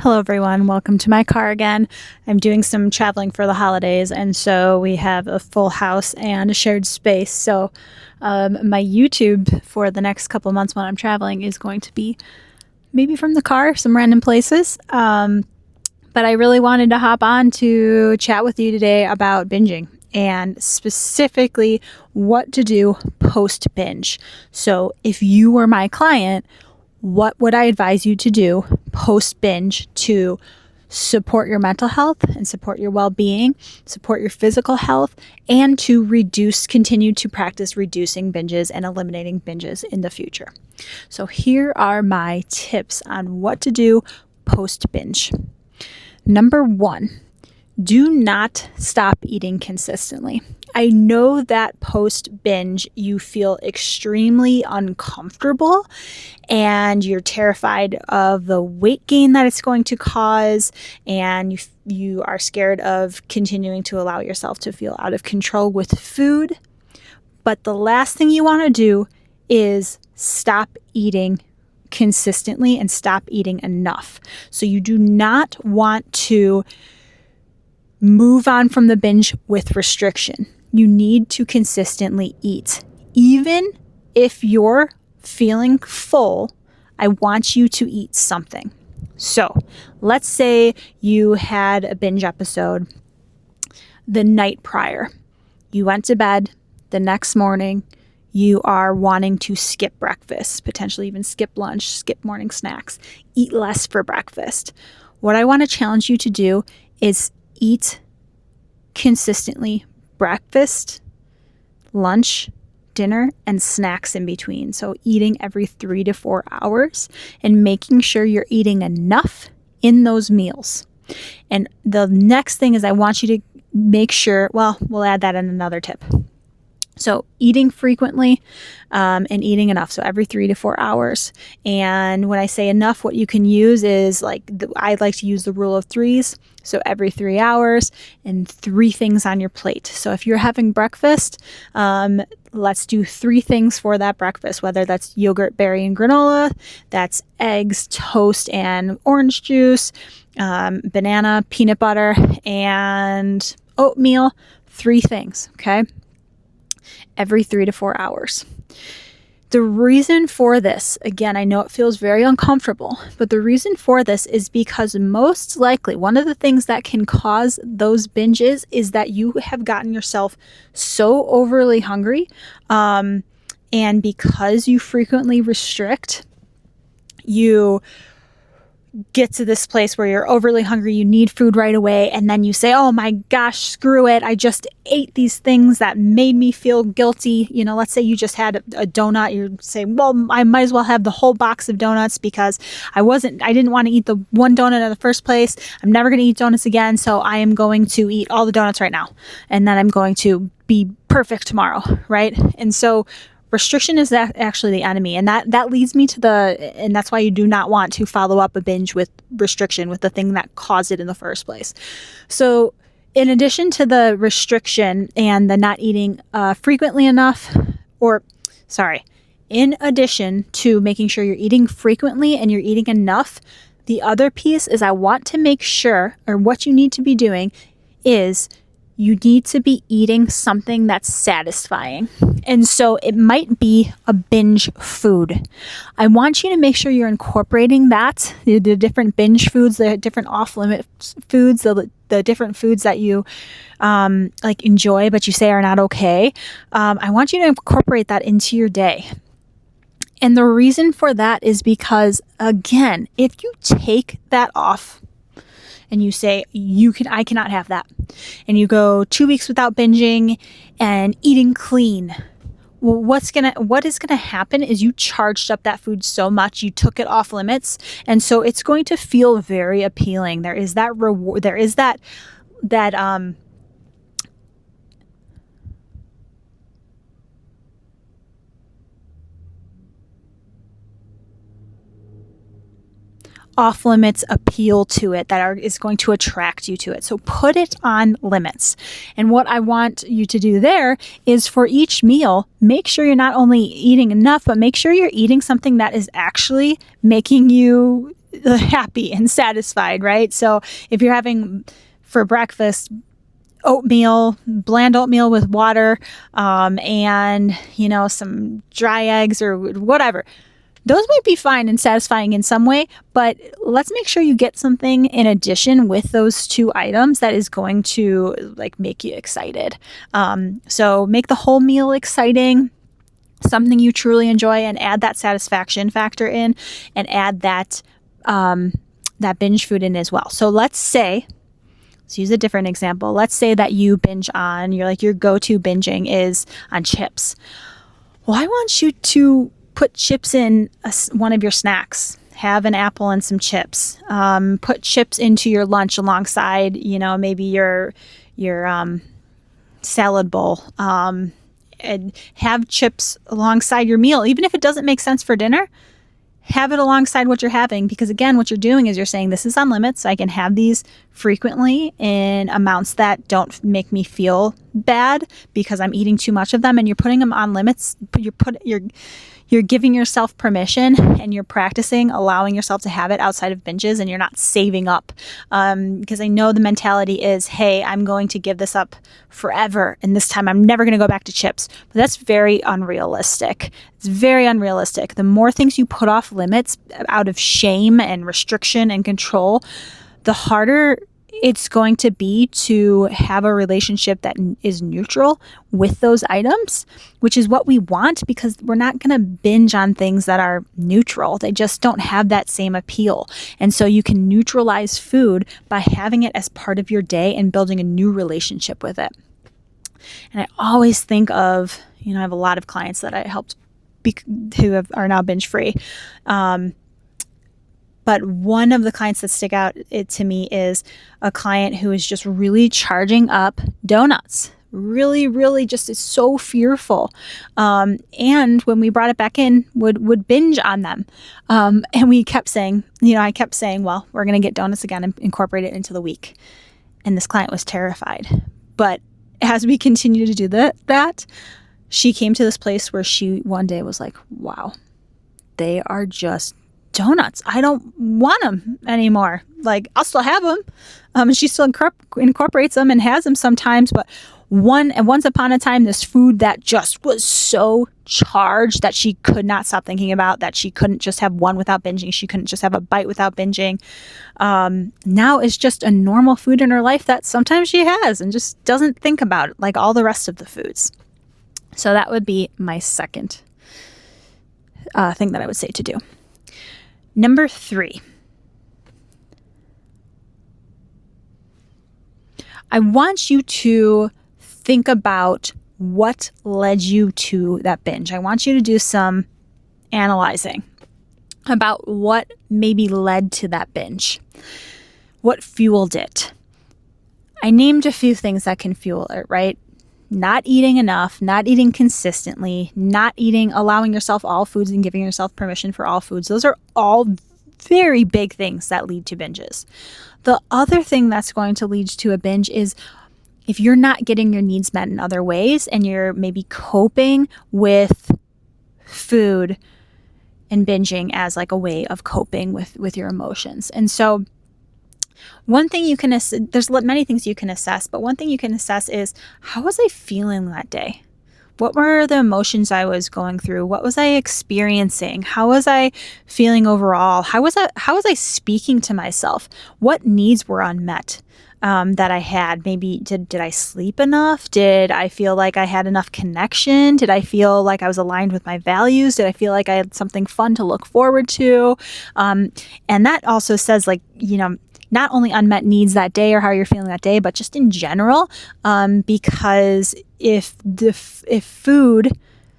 Hello everyone, welcome to my car again. I'm doing some traveling for the holidays, and so we have a full house and a shared space. So my YouTube for the next couple months when I'm traveling is going to be maybe from the car, some random places. But I really wanted to hop on to chat with you today about binging and specifically what to do post binge. So if you were my client, what would I advise you to do post binge to support your mental health and support your well-being, support your physical health, and to continue to practice reducing binges and eliminating binges in the future? So here are my tips on what to do post binge. Number 1, do not stop eating consistently. I know that post binge you feel extremely uncomfortable and you're terrified of the weight gain that it's going to cause, and you are scared of continuing to allow yourself to feel out of control with food. But the last thing you want to do is stop eating consistently and stop eating enough. So you do not want to move on from the binge with restriction. You need to consistently eat. Even if you're feeling full, I want you to eat something. So let's say you had a binge episode the night prior. You went to bed the next morning. You are wanting to skip breakfast, potentially even skip lunch, skip morning snacks, eat less for breakfast. What I want to challenge you to do is eat consistently breakfast, lunch, dinner, and snacks in between. So eating every 3 to 4 hours and making sure you're eating enough in those meals. And the next thing is I want you to make sure, we'll add that in another tip. So eating frequently and eating enough. So every 3 to 4 hours. And when I say enough, what you can use is I like to use the rule of threes. So every 3 hours and 3 things on your plate. So if you're having breakfast, let's do 3 things for that breakfast, whether that's yogurt, berry, and granola, that's eggs, toast, and orange juice, banana, peanut butter, and oatmeal. 3 things, okay? Every 3 to 4 hours. The reason for this, again, I know it feels very uncomfortable, but the reason for this is because most likely one of the things that can cause those binges is that you have gotten yourself so overly hungry, and because you frequently restrict, you get to this place where you're overly hungry, you need food right away, and then you say, oh my gosh, screw it, I just ate these things that made me feel guilty. Let's say you just had a donut, you say, well, I might as well have the whole box of donuts because I didn't want to eat the one donut in the first place. I'm never going to eat donuts again, so I am going to eat all the donuts right now, and then I'm going to be perfect tomorrow, right? And so restriction is actually the enemy, and that leads me to and that's why you do not want to follow up a binge with restriction, with the thing that caused it in the first place. So in addition to the restriction and the not eating frequently enough, in addition to making sure you're eating frequently and you're eating enough, the other piece is I want to make sure, or what you need to be doing is you need to be eating something that's satisfying. And so it might be a binge food. I want you to make sure you're incorporating that, the different binge foods, the different off-limit foods, the different foods that you enjoy but you say are not okay. I want you to incorporate that into your day. And the reason for that is because, again, if you take that off, and you say, I cannot have that, and you go 2 weeks without binging and eating clean, well, what is gonna happen is you charged up that food so much, you took it off limits, and so it's going to feel very appealing. There is that reward. There is that off limits appeal to it is going to attract you to it. So put it on limits. And what I want you to do there is for each meal, make sure you're not only eating enough, but make sure you're eating something that is actually making you happy and satisfied, right? So if you're having for breakfast oatmeal, bland oatmeal with water, and some dry eggs or whatever, those might be fine and satisfying in some way, but let's make sure you get something in addition with those two items that is going to make you excited. So make the whole meal exciting, something you truly enjoy, and add that satisfaction factor in, and add that that binge food in as well. So let's use a different example. Let's say that you binge on, your go-to binging is on chips. Well, I want you to put chips in one of your snacks. Have an apple and some chips. Put chips into your lunch alongside, maybe your salad bowl. And have chips alongside your meal. Even if it doesn't make sense for dinner, have it alongside what you're having, because again, what you're doing is you're saying this is on limits. So I can have these frequently in amounts that don't make me feel bad because I'm eating too much of them, and you're putting them on limits. You're giving yourself permission, and you're practicing allowing yourself to have it outside of binges, and you're not saving up. Because I know the mentality is, hey, I'm going to give this up forever, and this time I'm never going to go back to chips. But that's very unrealistic. It's very unrealistic. The more things you put off limits out of shame and restriction and control, the harder it's going to be to have a relationship that is neutral with those items, which is what we want, because we're not going to binge on things that are neutral. They just don't have that same appeal. And so you can neutralize food by having it as part of your day and building a new relationship with it. And I always think of, I have a lot of clients that I helped who are now binge free. But one of the clients that stick out to me is a client who is just really charging up donuts. Really, really just is so fearful. And when we brought it back in, would binge on them. And we kept saying, I kept saying, well, we're going to get donuts again and incorporate it into the week. And this client was terrified. But as we continue to do that, she came to this place where she one day was like, wow, they are just donuts. I don't want them anymore. I'll still have them. And she still incorporates them and has them sometimes. But once upon a time, this food that just was so charged that she could not stop thinking about, that she couldn't just have one without binging. She couldn't just have a bite without binging. Now it's just a normal food in her life that sometimes she has and just doesn't think about it like all the rest of the foods. So that would be my second thing that I would say to do. Number 3, I want you to think about what led you to that binge. I want you to do some analyzing about what maybe led to that binge. What fueled it? I named a few things that can fuel it, right? Not eating enough, not eating consistently, not allowing yourself all foods and giving yourself permission for all foods. Those are all very big things that lead to binges. The other thing that's going to lead to a binge is if you're not getting your needs met in other ways and you're maybe coping with food and binging as a way of coping with your emotions. And so one thing you can there's many things you can assess, but one thing you can assess is, how was I feeling that day? What were the emotions I was going through? What was I experiencing? How was I feeling overall? How was I speaking to myself? What needs were unmet that I had? Maybe did I sleep enough? Did I feel like I had enough connection? Did I feel like I was aligned with my values? Did I feel like I had something fun to look forward to? And that also says not only unmet needs that day or how you're feeling that day, but just in general, because if food,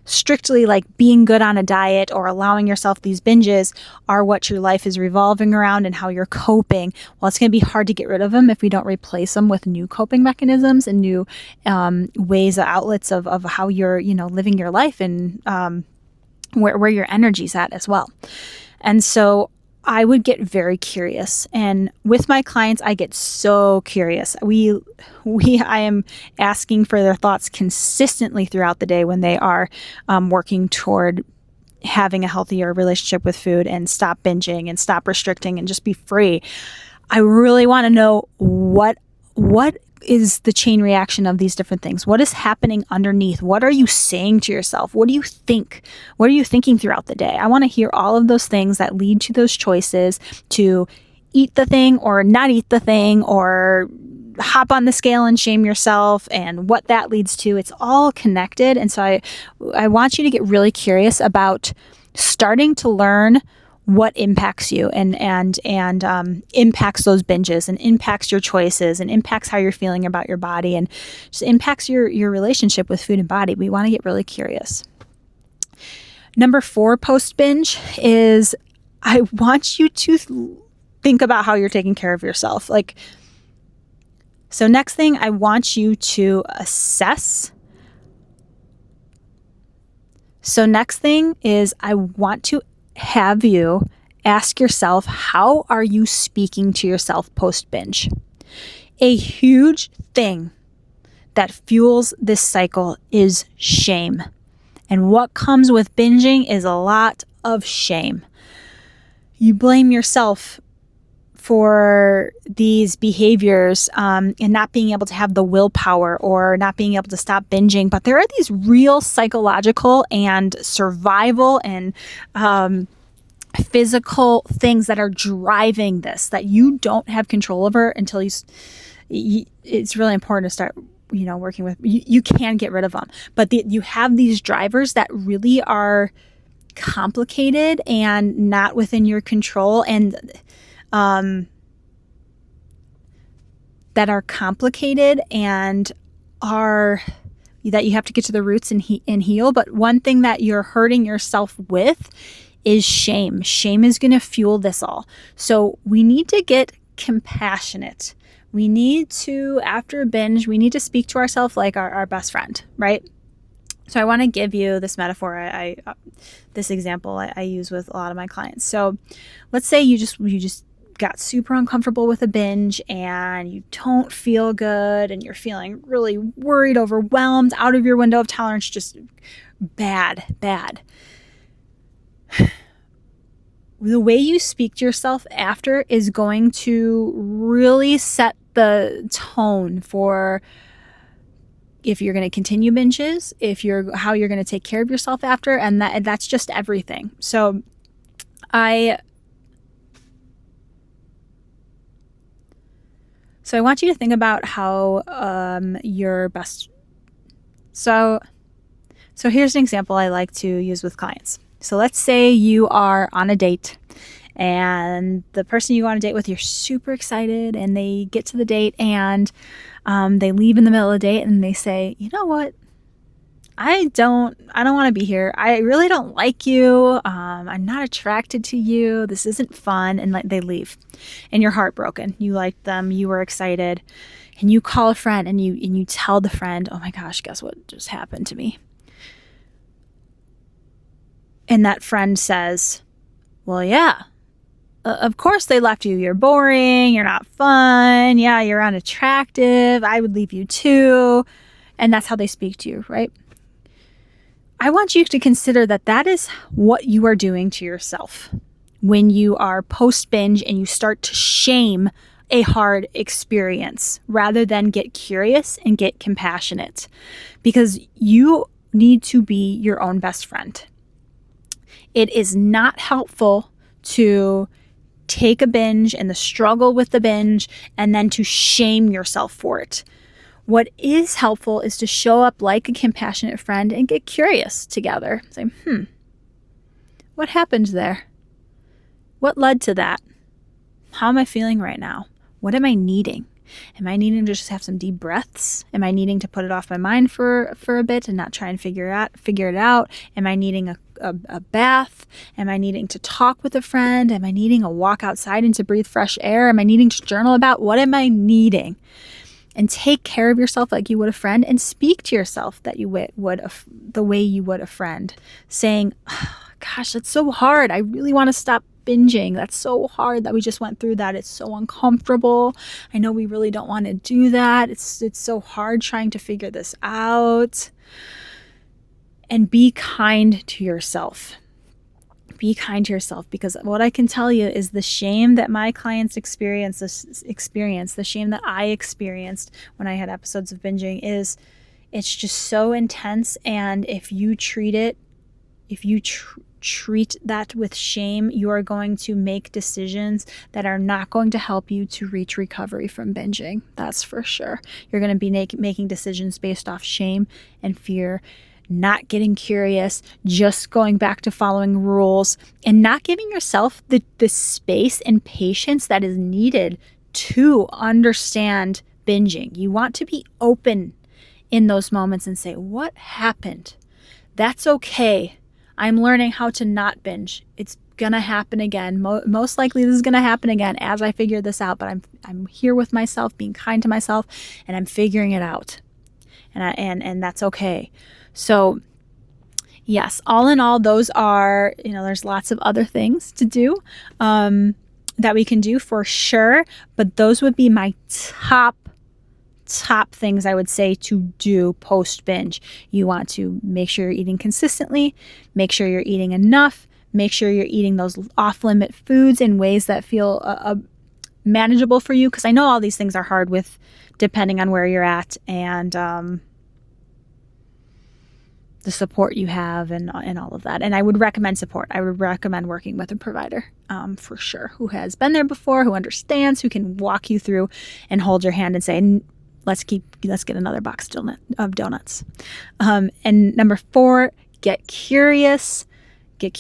strictly being good on a diet or allowing yourself these binges, are what your life is revolving around and how you're coping, well, it's going to be hard to get rid of them if we don't replace them with new coping mechanisms and new ways, outlets of how you're living your life and where your energy's at as well. And so I would get very curious, and with my clients, I get so curious. I am asking for their thoughts consistently throughout the day when they are working toward having a healthier relationship with food and stop binging and stop restricting and just be free. I really want to know what is the chain reaction of these different things? What is happening underneath? What are you saying to yourself? What do you think? What are you thinking throughout the day? I want to hear all of those things that lead to those choices to eat the thing or not eat the thing, or hop on the scale and shame yourself, and what that leads to. It's all connected. And so I want you to get really curious about starting to learn what impacts you and impacts those binges and impacts your choices and impacts how you're feeling about your body and just impacts your relationship with food and body. We want to get really curious. Number 4 post binge is I want you to think about how you're taking care of yourself. So next thing, I want you to assess. So next thing is I want to have you ask yourself, how are you speaking to yourself post binge? A huge thing that fuels this cycle is shame. And what comes with binging is a lot of shame. You blame yourself for these behaviors and not being able to have the willpower or not being able to stop binging. But there are these real psychological and survival and physical things that are driving this that you don't have control over until it's really important to start working with. You can get rid of them, but you have these drivers that really are complicated and not within your control, and that are complicated and are that you have to get to the roots and heal. But one thing that you're hurting yourself with is shame. Shame is going to fuel this all. So we need to get compassionate. We need to, after a binge, we need to speak to ourselves like our best friend, right? So I want to give you this metaphor. This example I use with a lot of my clients. So let's say you just got super uncomfortable with a binge and you don't feel good and you're feeling really worried, overwhelmed, out of your window of tolerance, just bad. The way you speak to yourself after is going to really set the tone for if you're going to continue binges, how you're going to take care of yourself after, and that's just everything. So I want you to think about how your best. So here's an example I like to use with clients. So let's say you are on a date and the person you go on a date with, you're super excited, and they get to the date and they leave in the middle of the date and they say, you know what? I don't want to be here. I really don't like you. I'm not attracted to you. This isn't fun. And they leave and you're heartbroken. You liked them. You were excited, and you call a friend and you tell the friend, oh my gosh, guess what just happened to me? And that friend says, well, yeah, of course they left you. You're boring. You're not fun. Yeah, you're unattractive. I would leave you too. And that's how they speak to you, right? I want you to consider that is what you are doing to yourself when you are post-binge and you start to shame a hard experience rather than get curious and get compassionate, because you need to be your own best friend. It is not helpful to take a binge and the struggle with the binge and then to shame yourself for it. What is helpful is to show up like a compassionate friend and get curious together. Say, what happened there? What led to that? How am I feeling right now? What am I needing? Am I needing to just have some deep breaths? Am I needing to put it off my mind for a bit and not try and figure it out? Am I needing a bath? Am I needing to talk with a friend? Am I needing a walk outside and to breathe fresh air? Am I needing to journal about what am I needing? And take care of yourself like you would a friend, and speak to yourself that you would the way you would a friend, saying, oh, gosh, that's so hard. I really want to stop binging. That's so hard that we just went through that. It's so uncomfortable. I know we really don't want to do that. It's so hard trying to figure this out. And be kind to yourself. be kind to yourself, because what I can tell you is the shame that my clients experience, the shame that I experienced when I had episodes of binging, is it's just so intense. And if you treat that with shame, you are going to make decisions that are not going to help you to reach recovery from binging. That's for sure. You're going to be making decisions based off shame and fear, not getting curious, just going back to following rules, and not giving yourself the space and patience that is needed to understand binging. You want to be open in those moments and say, what happened? That's okay. I'm learning how to not binge. It's gonna happen again. Most likely this is gonna happen again as I figure this out, but I'm here with myself, being kind to myself, and I'm figuring it out. And that's okay. So yes, all in all, those are, there's lots of other things to do that we can do for sure, but those would be my top things I would say to do post binge. You want to make sure you're eating consistently, make sure you're eating enough, make sure you're eating those off-limit foods in ways that feel manageable for you, because I know all these things are hard with depending on where you're at and the support you have and all of that. And I would recommend support. I would recommend working with a provider for sure, who has been there before, who understands, who can walk you through and hold your hand and say, let's get another box of donuts. And number 4, get curious. Get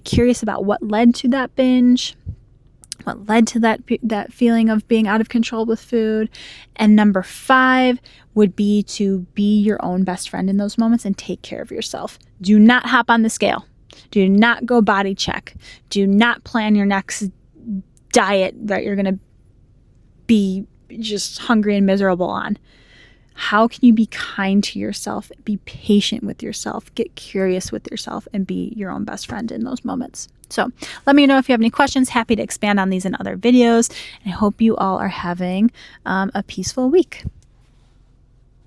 curious about what led to that binge, what led to that feeling of being out of control with food. And number 5 would be to be your own best friend in those moments and take care of yourself. Do not hop on the scale. Do not go body check. Do not plan your next diet that you're going to be just hungry and miserable on. How can you be kind to yourself, be patient with yourself, get curious with yourself, and be your own best friend in those moments? So let me know if you have any questions. Happy to expand on these in other videos. And I hope you all are having a peaceful week.